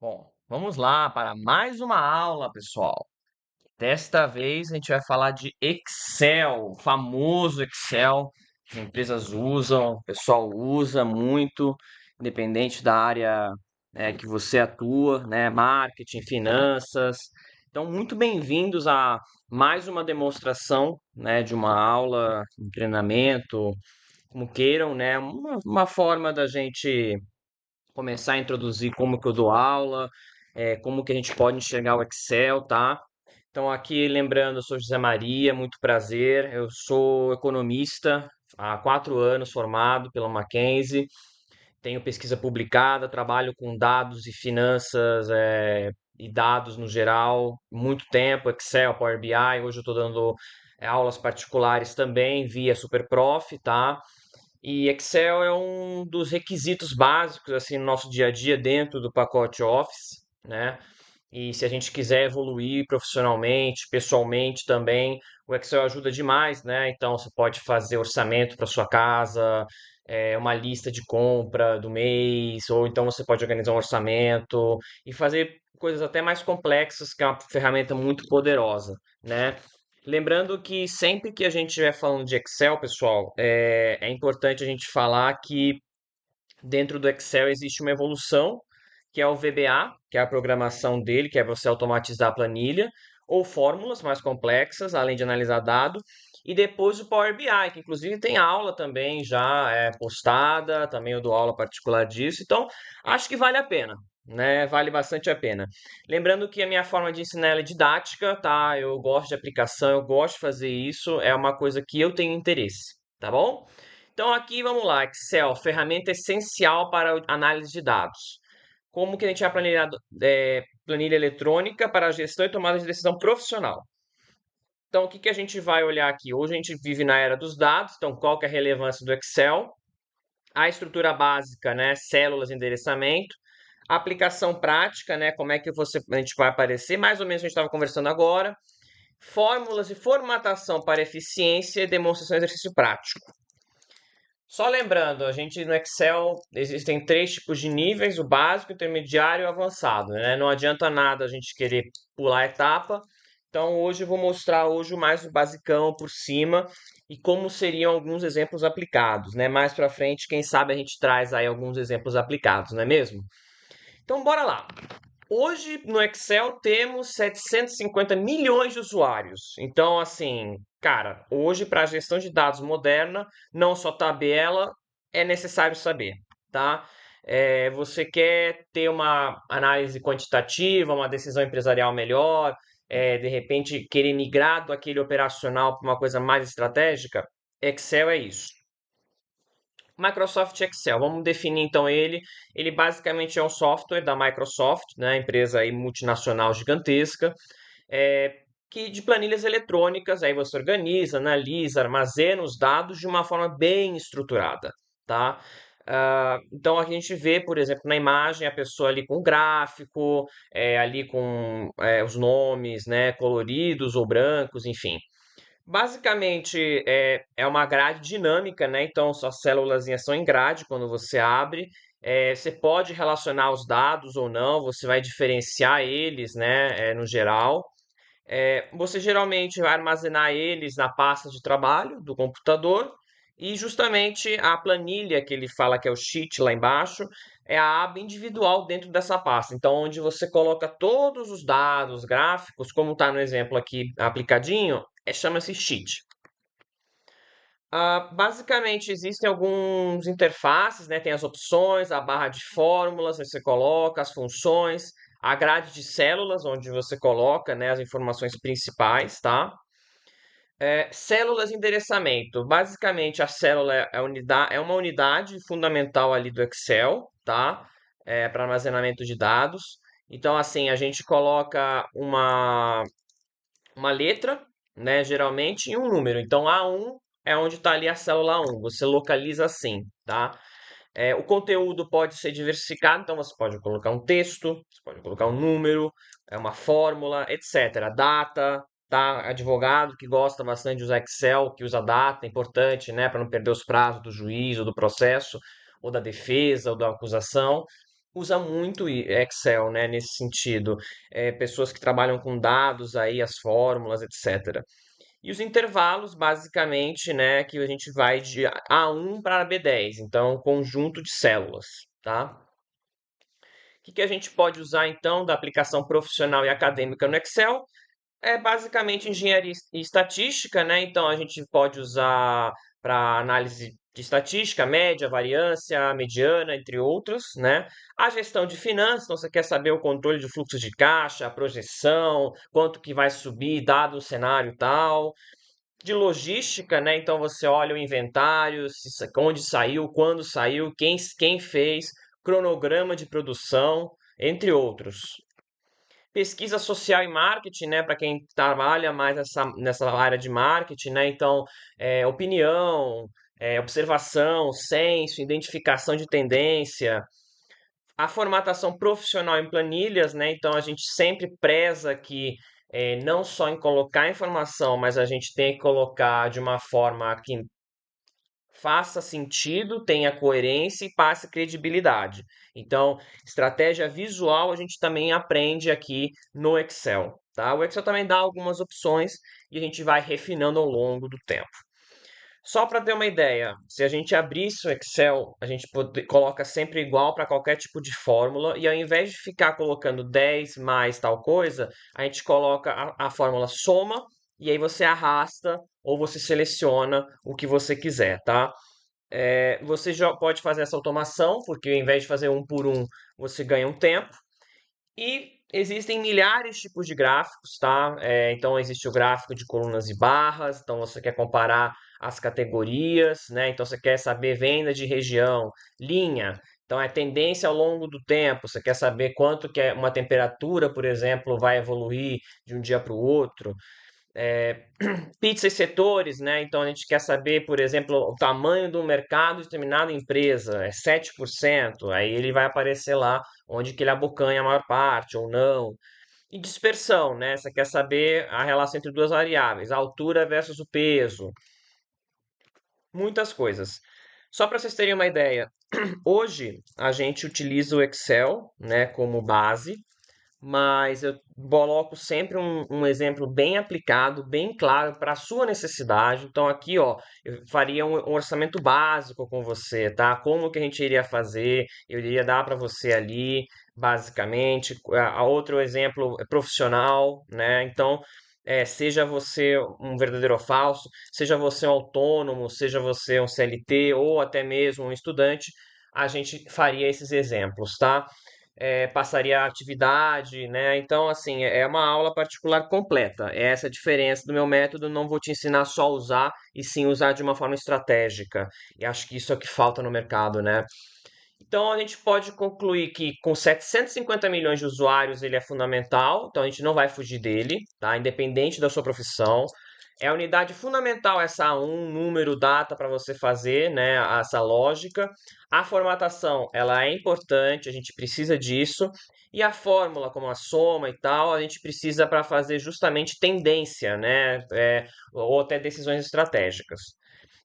Bom, vamos lá para mais uma aula, pessoal. Desta vez a gente vai falar de Excel, o famoso Excel que as empresas usam, o pessoal usa muito, independente da área que você atua, né? Marketing, finanças. Então, muito bem-vindos a mais uma demonstração, né, de uma aula, um treinamento, como queiram, né? Uma forma da gente começar a introduzir como que eu dou aula, como que a gente pode enxergar o Excel, tá? Então, aqui, lembrando, eu sou José Maria, muito prazer. Eu sou economista, há 4 anos formado pela Mackenzie, tenho pesquisa publicada, trabalho com dados e finanças, e dados no geral, muito tempo, Excel, Power BI. Hoje eu estou dando aulas particulares também via SuperProf, tá? E Excel é um dos requisitos básicos assim no nosso dia a dia dentro do pacote Office, né? E se a gente quiser evoluir profissionalmente, pessoalmente também, o Excel ajuda demais, né? Então você pode fazer orçamento para sua casa, uma lista de compra do mês, ou então você pode organizar um orçamento e fazer coisas até mais complexas, que é uma ferramenta muito poderosa, né? Lembrando que sempre que a gente estiver falando de Excel, pessoal, é importante a gente falar que dentro do Excel existe uma evolução, que é o VBA, que é a programação dele, que é você automatizar a planilha, ou fórmulas mais complexas, além de analisar dado, e depois o Power BI, que inclusive tem aula também já postada, também eu dou aula particular disso, então acho que vale a pena. Né, vale bastante a pena. Lembrando que a minha forma de ensinar ela é didática, tá? Eu gosto de aplicação, eu gosto de fazer isso, é uma coisa que eu tenho interesse, tá bom? Então aqui vamos lá, Excel, ferramenta essencial para análise de dados. Como que a gente vai planilhar planilha eletrônica para a gestão e tomada de decisão profissional? Então o que que a gente vai olhar aqui? Hoje a gente vive na era dos dados, então qual que é a relevância do Excel? A estrutura básica, né? Células, endereçamento. Aplicação prática, né? Como é que a gente vai aparecer? Mais ou menos a gente estava conversando agora. Fórmulas e formatação para eficiência e demonstração de exercício prático. Só lembrando, a gente no Excel existem três tipos de níveis: o básico, o intermediário e o avançado, né? Não adianta nada a gente querer pular a etapa. Então hoje eu vou mostrar hoje mais o basicão por cima e como seriam alguns exemplos aplicados, né? Mais para frente, quem sabe a gente traz aí alguns exemplos aplicados, não é mesmo? Então bora lá. Hoje no Excel temos 750 milhões de usuários. Então, assim, cara, hoje para a gestão de dados moderna, não só tabela, é necessário saber, tá? Você quer ter uma análise quantitativa, uma decisão empresarial melhor, de repente querer migrar do aquele operacional para uma coisa mais estratégica? Excel é isso. Microsoft Excel, vamos definir então ele. Ele basicamente é um software da Microsoft, né, empresa aí multinacional gigantesca, é, que de planilhas eletrônicas, aí você organiza, analisa, armazena os dados de uma forma bem estruturada, tá? Então a gente vê, por exemplo, na imagem a pessoa ali com gráfico, ali com os nomes, né, coloridos ou brancos, enfim. Basicamente é uma grade dinâmica, né? Então suas células são em grade quando você abre. Você pode relacionar os dados ou não, você vai diferenciar eles, né? No geral. Você geralmente vai armazenar eles na pasta de trabalho do computador e justamente a planilha que ele fala que é o sheet lá embaixo é a aba individual dentro dessa pasta. Então, onde você coloca todos os dados, gráficos, como está no exemplo aqui aplicadinho, chama-se sheet. Basicamente, existem alguns interfaces, né? Tem as opções, a barra de fórmulas, onde você coloca as funções, a grade de células, onde você coloca, né, as informações principais, tá? Células de endereçamento. Basicamente, a célula é uma unidade fundamental ali do Excel, tá? Para armazenamento de dados. Então, assim, a gente coloca uma letra, né, geralmente, e um número. Então, A1 é onde está ali a célula 1. Você localiza assim, tá? O conteúdo pode ser diversificado, então você pode colocar um texto, você pode colocar um número, uma fórmula, etc. Data, tá? Advogado que gosta bastante de usar Excel, que usa data, é importante, né, para não perder os prazos do juiz ou do processo, ou da defesa ou da acusação. usa muito Excel, né, nesse sentido. Pessoas que trabalham com dados aí, as fórmulas, etc. E os intervalos, basicamente, né, que a gente vai de A1 para B10, então um conjunto de células, tá? O que que a gente pode usar então da aplicação profissional e acadêmica no Excel? É basicamente engenharia e estatística, né? Então a gente pode usar para análise de estatística, média, variância, mediana, entre outros, né? A gestão de finanças, então você quer saber o controle de fluxo de caixa, a projeção, quanto que vai subir dado o cenário tal. De logística, né? Então você olha o inventário, onde saiu, quando saiu, quem fez, cronograma de produção, entre outros. Pesquisa social e marketing, né, para quem trabalha mais nessa área de marketing, né, então, opinião, observação, senso, identificação de tendência, a formatação profissional em planilhas, né, então a gente sempre preza que não só em colocar informação, mas a gente tem que colocar de uma forma que faça sentido, tenha coerência e passe credibilidade. Então, estratégia visual a gente também aprende aqui no Excel, tá? O Excel também dá algumas opções e a gente vai refinando ao longo do tempo. Só para ter uma ideia, se a gente abrisse o Excel, a gente coloca sempre igual para qualquer tipo de fórmula, e ao invés de ficar colocando 10 mais tal coisa, a gente coloca a fórmula soma, e aí você arrasta ou você seleciona o que você quiser, tá? Você já pode fazer essa automação, porque ao invés de fazer um por um, você ganha um tempo. E existem milhares de tipos de gráficos, tá? Então existe o gráfico de colunas e barras, então você quer comparar as categorias, né? Então você quer saber venda de região, linha, então é tendência ao longo do tempo, você quer saber quanto que uma temperatura, por exemplo, vai evoluir de um dia para o outro. É, pizza e setores, né? Então a gente quer saber, por exemplo, o tamanho do mercado de determinada empresa, é 7%, aí ele vai aparecer lá onde que ele abocanha a maior parte ou não. E dispersão, né? Você quer saber a relação entre duas variáveis, a altura versus o peso, muitas coisas. Só para vocês terem uma ideia, hoje a gente utiliza o Excel, né, como base, mas eu coloco sempre um exemplo bem aplicado, bem claro para a sua necessidade. Então aqui, ó, eu faria um orçamento básico com você, tá? Como que a gente iria fazer? Eu iria dar para você ali, basicamente. A outro exemplo é profissional, né? Então, seja você um verdadeiro ou falso, seja você um autônomo, seja você um CLT ou até mesmo um estudante, a gente faria esses exemplos, tá? Passaria a atividade, né? Então, assim, é uma aula particular completa. É essa a diferença do meu método. Não vou te ensinar só a usar, e sim usar de uma forma estratégica. E acho que isso é o que falta no mercado, né? Então, a gente pode concluir que com 750 milhões de usuários ele é fundamental, então a gente não vai fugir dele, tá? Independente da sua profissão. É a unidade fundamental essa A1, número, data para você fazer, né, essa lógica. A formatação, ela é importante, a gente precisa disso. E a fórmula, como a soma e tal, a gente precisa para fazer justamente tendência, né, ou até decisões estratégicas.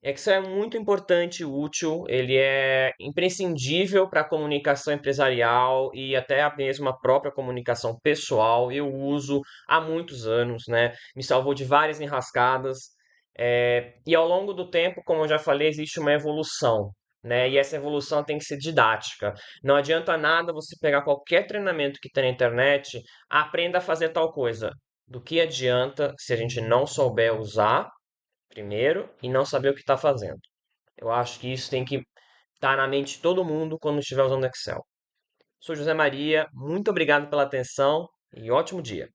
Excel é muito importante e útil, ele é imprescindível para a comunicação empresarial e até mesmo a própria comunicação pessoal. Eu uso há muitos anos, né? Me salvou de várias enrascadas. E ao longo do tempo, como eu já falei, existe uma evolução, né? E essa evolução tem que ser didática. Não adianta nada você pegar qualquer treinamento que tem na internet, aprenda a fazer tal coisa. Do que adianta se a gente não souber usar primeiro e não saber o que está fazendo? Eu acho que isso tem que estar na mente de todo mundo quando estiver usando Excel. Sou José Maria, muito obrigado pela atenção e ótimo dia.